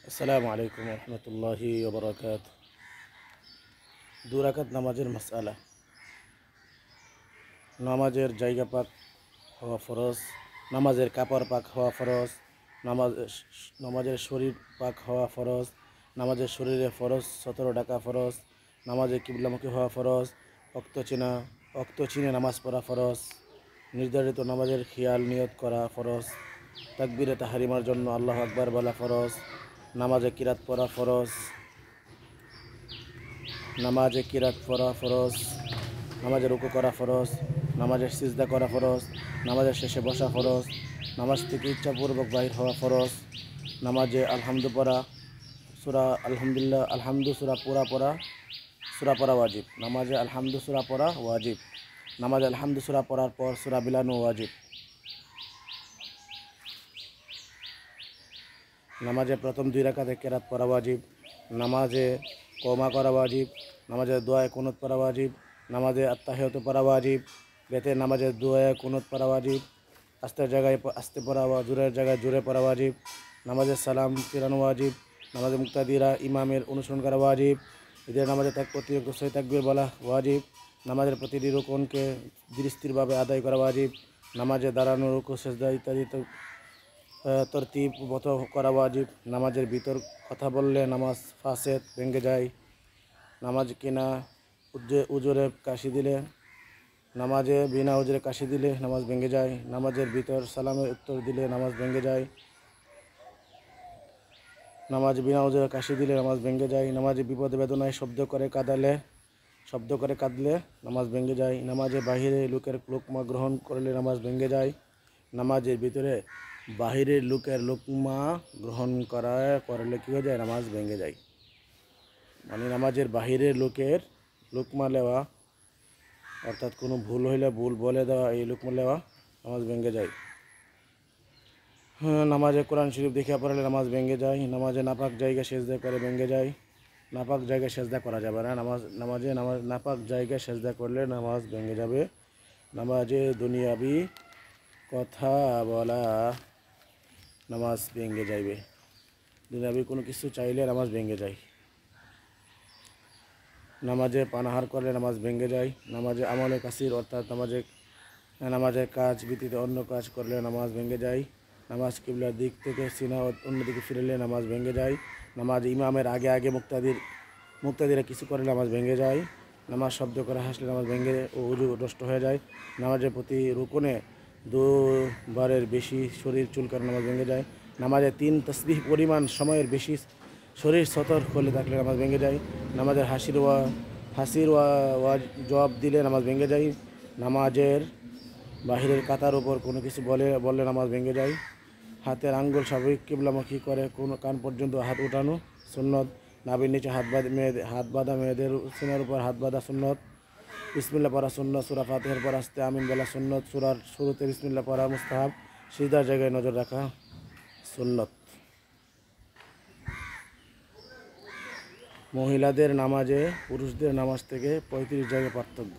আসসালামু আলাইকুম রহমতুল্লাহি ওবরাকাত। দুরাকাত নামাজের মাসআলা। নামাজের জায়গা পাক হওয়া ফরজ, নামাজের কাপড় পাক হওয়া ফরজ, নামাজের শরীর পাক হওয়া ফরজ, নামাজের শরীরে ফরজ 17 ঢাকা ফরজ, নামাজে কিবলামুখী হওয়া ফরজ, অক্ত চিনে নামাজ পড়া ফরজ, নির্ধারিত নামাজের খেয়াল নিয়ত করা ফরজ, তাকবীরে তাহারিমার জন্য আল্লাহু আকবার বলা ফরজ, নামাজে কিরাত পড়া ফরজ, নামাজে কিরাত পড়া ফরজ, নামাজে রুকু করা ফরজ, নামাজের সিজদা করা ফরজ, নামাজের শেষে বসা ফরজ, নামাজ থেকে ইচ্ছাপূর্বক বাহির হওয়া ফরজ, নামাজে আলহামদু পড়া আলহামদু সূরা পড়া ওয়াজিব, নামাজে আলহামদু সূরা পড়া ওয়াজিব, নামাজে আলহামদু সূরা পড়ার পর সূরা বিলানো ওয়াজিব, নামাজে প্রথম 2 রাকাতে কেরাত পড়া ওয়াজিব, নামাজে কওমা করা ওয়াজিব, নামাজে দোয়ায়ে কুনুত পড়া ওয়াজিব, নামাজে আত্তাহিয়াতু পড়া ওয়াজিব, বেতে নামাজে দোয়ায়ে কুনুত পড়া ওয়াজিব, আস্তের জায়গায় আস্তে পড়া জোরের জায়গায় জোরে পড়া ওয়াজিব, নামাজে সালাম ফিরানো ওয়াজিব, নামাজে মুক্তাদিরা ইমামের অনুসরণ করা ওয়াজিব, ঈদের নামাজে প্রতিরোধ সহি তাকবীর বলা ওয়াজিব, নামাজের প্রতিটি রুকনকে দৃষ্টিরভাবে আদায় করা ওয়াজিব, নামাজে দাঁড়ানো রুকু সেজদা ইত্যাদি তরতিববত করা ওয়াজিব, নামাজের ভিতর কথা বললে নামাজ ফাসেদ ভেঙে যায়, নামাজ কিনা উজরে কাশি দিলে নামাজে বিনা উজরে কাশি দিলে নামাজ ভেঙে যায়, নামাজের ভিতর সালামের উত্তর দিলে নামাজ ভেঙে যায়, নামাজ বিনা উজরে কাশি দিলে নামাজ ভেঙে যায়, নামাজে বিপদে বেদনায় শব্দ করে কাঁদলে নামাজ ভেঙে যায়, নামাজে বাহিরে লোকের লোকমা গ্রহণ করলে নামাজ ভেঙে যায়, নামাজের ভিতরে বাহিরের লোকের লোকমা গ্রহণ করলে কী হয়ে যায়? নামাজ ভেঙে যায়। মানে নামাজের বাহিরের লোকের লোকমা নেওয়া, অর্থাৎ কোনো ভুল হইলে ভুল বলে দেওয়া, এই লোকমা নেওয়া নামাজ ভেঙে যায়। নামাজে কোরআন শরীফ দেখিয়া পড়ালে নামাজ ভেঙে যায়, নামাজে নাপাক জায়গা সেজদা করে ভেঙে যায়, নাপাক জায়গায় সেজদা করা যাবে না, নামাজে নাপাক জায়গায় সেজদা করলে নামাজ ভেঙে যাবে, নামাজে দুনিয়াবি কথা বলা নামাজ ভেঙে যাইবে, দুনিয়াবি কোনো কিছু চাইলে নামাজ ভেঙে যায়, নামাজে পানাহার করলে নামাজ ভেঙে যায়, নামাজে আমলে কাসির অর্থাৎ নামাজের কাজ ব্যতীত অন্য কাজ করলে নামাজ ভেঙে যায়, নামাজ কিবলার দিক থেকে সিনা অন্যদিকে ফিরলে নামাজ ভেঙে যায়, নামাজ ইমামের আগে মুক্তাদিরা কিছু করলে নামাজ ভেঙে যায়, নামাজ শব্দ করে হাসলে নামাজ ভেঙে ও উজু নষ্ট হয়ে যায়, নামাজের প্রতি রুকুনে 2 বারের বেশি শরীর চুলকার নামাজ ভেঙে যায়, নামাজে 3 তাসবিহ পরিমাণ সময়ের বেশি শরীর সতর করলে থাকলে নামাজ ভেঙে যায়, নামাজের হাসির জবাব দিলে নামাজ ভেঙে যায়, নামাজের বাহিরের কাতার উপর কোনো কিছু বললে নামাজ ভেঙে যায়, হাতের আঙ্গুল স্বাভাবিক কিবলামুখী করে কোনো কান পর্যন্ত হাত উঠানো সুন্নত, নাভির নিচে হাত বাঁধা মেয়েদের সিনার উপর হাত বাঁধা সুন্নত, বিসমিল্লাহ পড়া সুন্নত, সূরা ফাতিহার পর আস্তে আমিন বলা সুন্নত, সূরার শুরুতে বিসমিল্লাহ পড়া মুস্তাহাব, সিজদার জায়গায় নজর রাখা সুন্নত। মহিলাদের নামাজে পুরুষদের নামাজ থেকে 35 জায়গায় পার্থক্য।